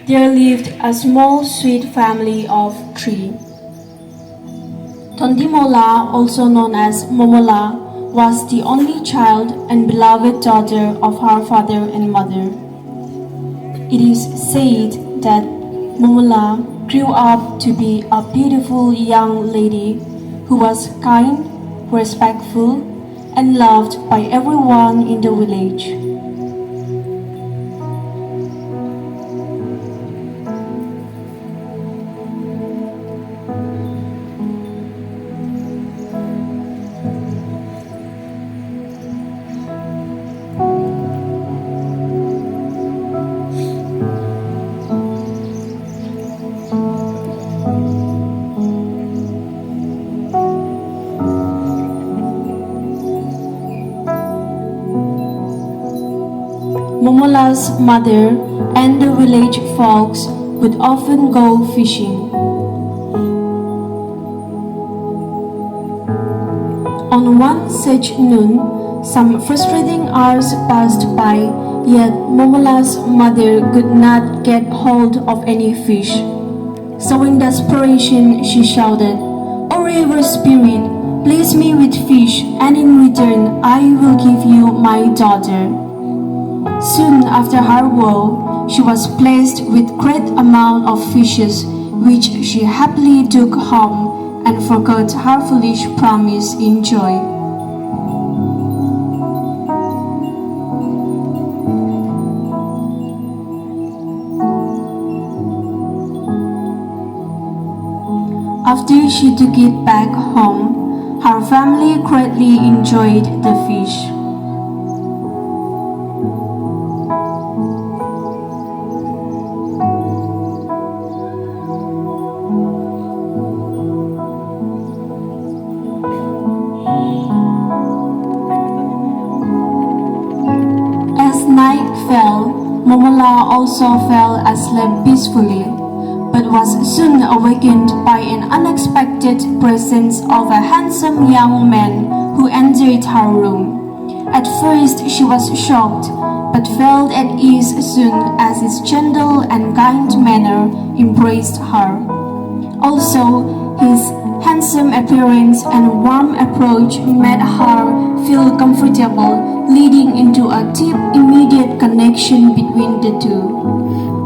There lived a small sweet family of 3. Tondimola, also known as Momola, was the only child and beloved daughter of her father and mother. It is said that Momola grew up to be a beautiful young lady who was kind, respectful, and loved by everyone in the village. Momola's mother and the village folks would often go fishing. On one such noon, some frustrating hours passed by, yet Momola's mother could not get hold of any fish. So in desperation, she shouted, "O river spirit, bless me with fish, and in return I will give you my daughter." Soon after her woe, she was blessed with great amount of fishes, which she happily took home and forgot her foolish promise in joy. After she took it back home, her family greatly enjoyed the fish. Night fell, Momola also fell asleep peacefully, but was soon awakened by an unexpected presence of a handsome young man who entered her room. At first she was shocked, but felt at ease soon as his gentle and kind manner embraced her. Also, his handsome appearance and warm approach made her feel comfortable, leading into a deep, immediate connection between the two.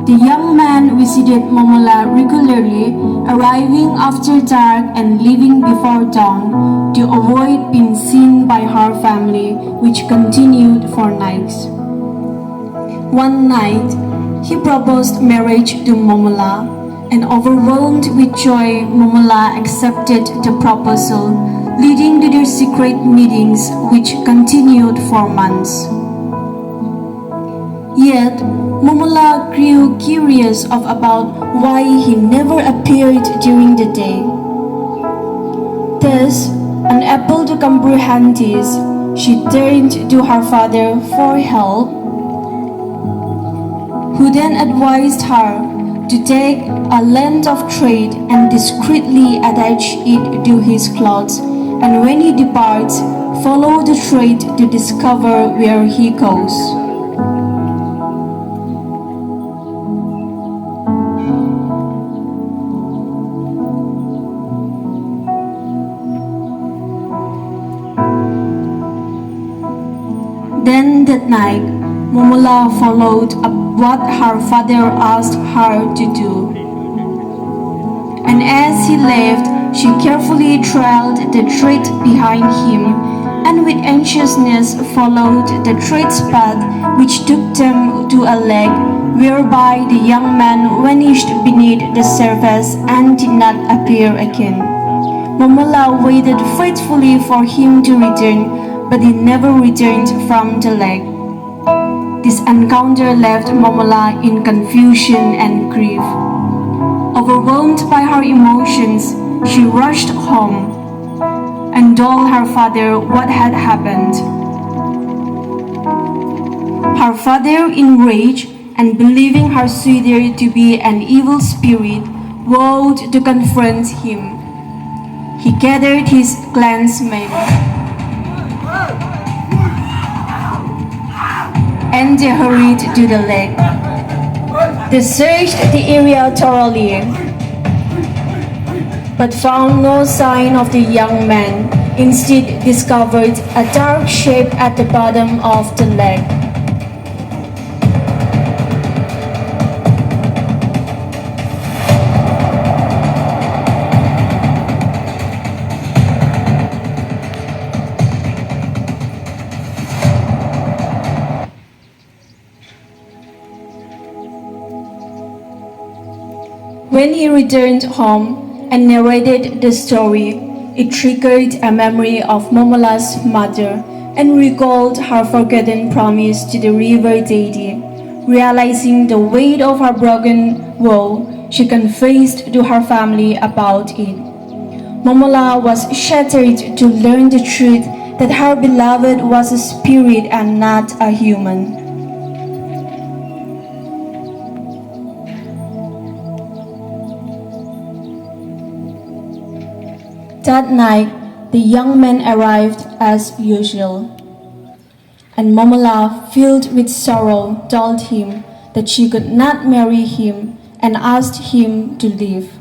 The young man visited Momola regularly, arriving after dark and leaving before dawn to avoid being seen by her family, which continued for nights. One night, he proposed marriage to Momola, and overwhelmed with joy, Momola accepted the proposal, leading to their secret meetings which continued for months. Yet, Momola grew curious about why he never appeared during the day. Thus, unable to comprehend this, she turned to her father for help, who then advised her to take a length of thread and discreetly attach it to his clothes, and when he departs, follow the thread to discover where he goes. Then that night, Momola followed up what her father asked her to do. And as he left, she carefully trailed the thread behind him, and with anxiousness followed the thread's path, which took them to a lake, whereby the young man vanished beneath the surface and did not appear again. Momola waited faithfully for him to return, but he never returned from the lake. This encounter left Momola in confusion and grief. Overwhelmed by her emotions, she rushed home and told her father what had happened. Her father, enraged and believing her suitor to be an evil spirit, vowed to confront him. He gathered his clansmen and they hurried to the lake. They searched the area thoroughly, but found no sign of the young man. Instead, discovered a dark shape at the bottom of the lake. When he returned home and narrated the story, it triggered a memory of Momola's mother and recalled her forgotten promise to the river deity. Realizing the weight of her broken vow, she confessed to her family about it. Momola was shattered to learn the truth that her beloved was a spirit and not a human. That night, the young man arrived as usual, and Momola, filled with sorrow, told him that she could not marry him and asked him to leave.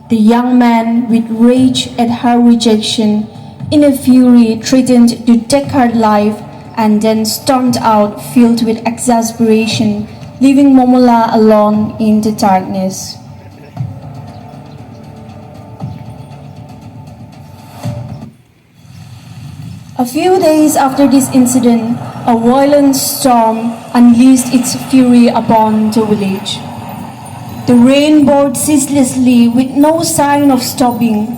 The young man, with rage at her rejection, in a fury threatened to take her life and then stormed out filled with exasperation, leaving Momola alone in the darkness. A few days after this incident, a violent storm unleashed its fury upon the village. The rain poured ceaselessly with no sign of stopping,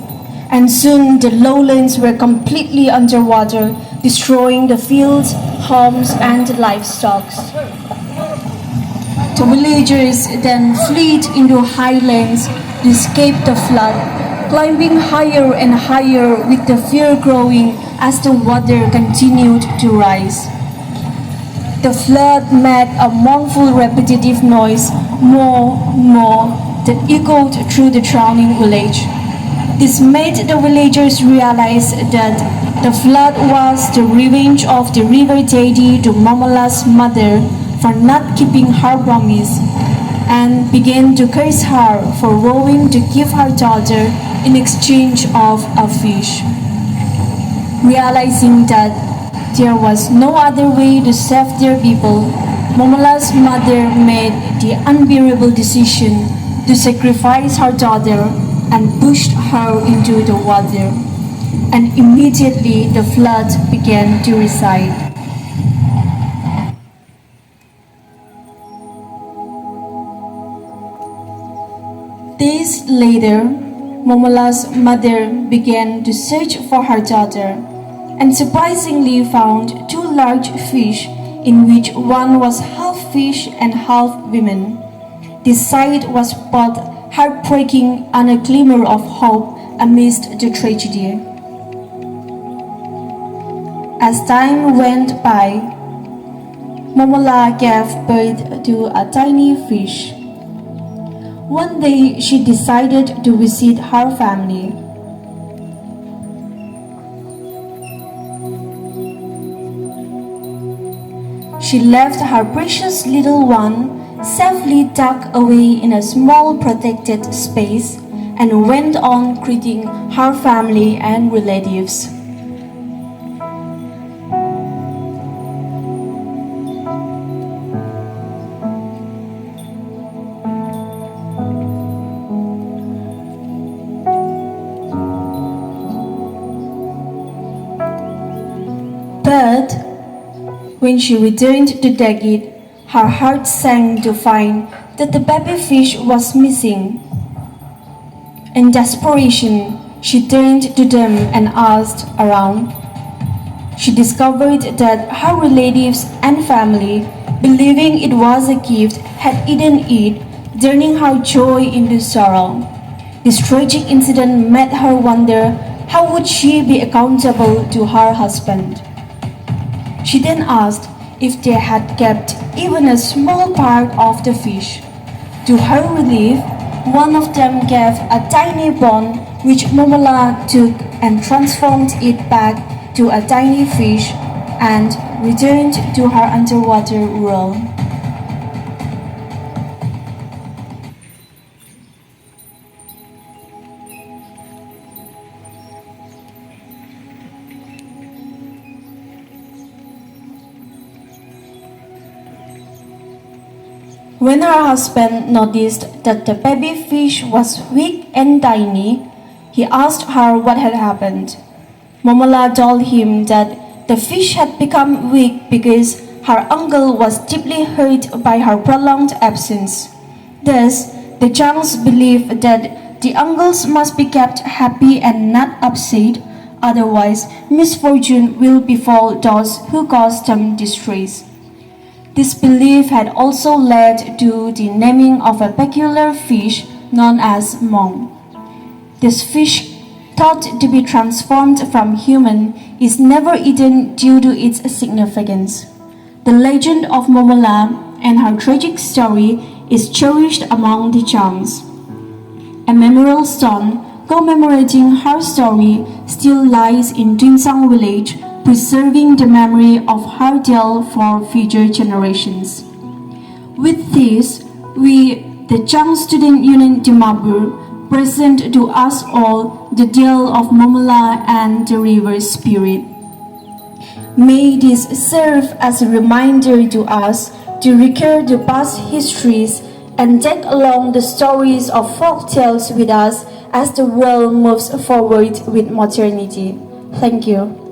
and soon the lowlands were completely underwater, destroying the fields, homes, and livestock. The villagers then fled into highlands to escape the flood, climbing higher and higher with the fear growing as the water continued to rise. The flood made a mournful repetitive noise, more, that echoed through the drowning village. This made the villagers realize that the flood was the revenge of the river deity to Momola's mother for not keeping her promise, and began to curse her for vowing to give her daughter in exchange of a fish. Realizing that there was no other way to save their people, Momola's mother made the unbearable decision to sacrifice her daughter and pushed her into the water. And immediately the flood began to recede. Days later, Momola's mother began to search for her daughter, and surprisingly found two large fish in which one was half fish and half woman. This sight was both heartbreaking and a glimmer of hope amidst the tragedy. As time went by, Momola gave birth to a tiny fish. One day, she decided to visit her family. She left her precious little one safely tucked away in a small protected space and went on greeting her family and relatives. But when she returned to take it, her heart sank to find that the baby fish was missing. In desperation, she turned to them and asked around. She discovered that her relatives and family, believing it was a gift, had eaten it, turning her joy into sorrow. This tragic incident made her wonder how would she be accountable to her husband. She then asked if they had kept even a small part of the fish. To her relief, one of them gave a tiny bone which Momola took and transformed it back to a tiny fish and returned to her underwater world. When her husband noticed that the baby fish was weak and tiny, he asked her what had happened. Momola told him that the fish had become weak because her uncle was deeply hurt by her prolonged absence. Thus, the Changs believed that the uncles must be kept happy and not upset, otherwise misfortune will befall those who cause them distress. This belief had also led to the naming of a peculiar fish known as Mong. This fish, thought to be transformed from human, is never eaten due to its significance. The legend of Momola and her tragic story is cherished among the Changs. A memorial stone commemorating her story still lies in Dinsang village, preserving the memory of her tale for future generations. With this, we, the Chang Student Union Dimapur, present to us all the tale of Momola and the river spirit. May this serve as a reminder to us to recur the past histories and take along the stories of folk tales with us as the world moves forward with modernity. Thank you.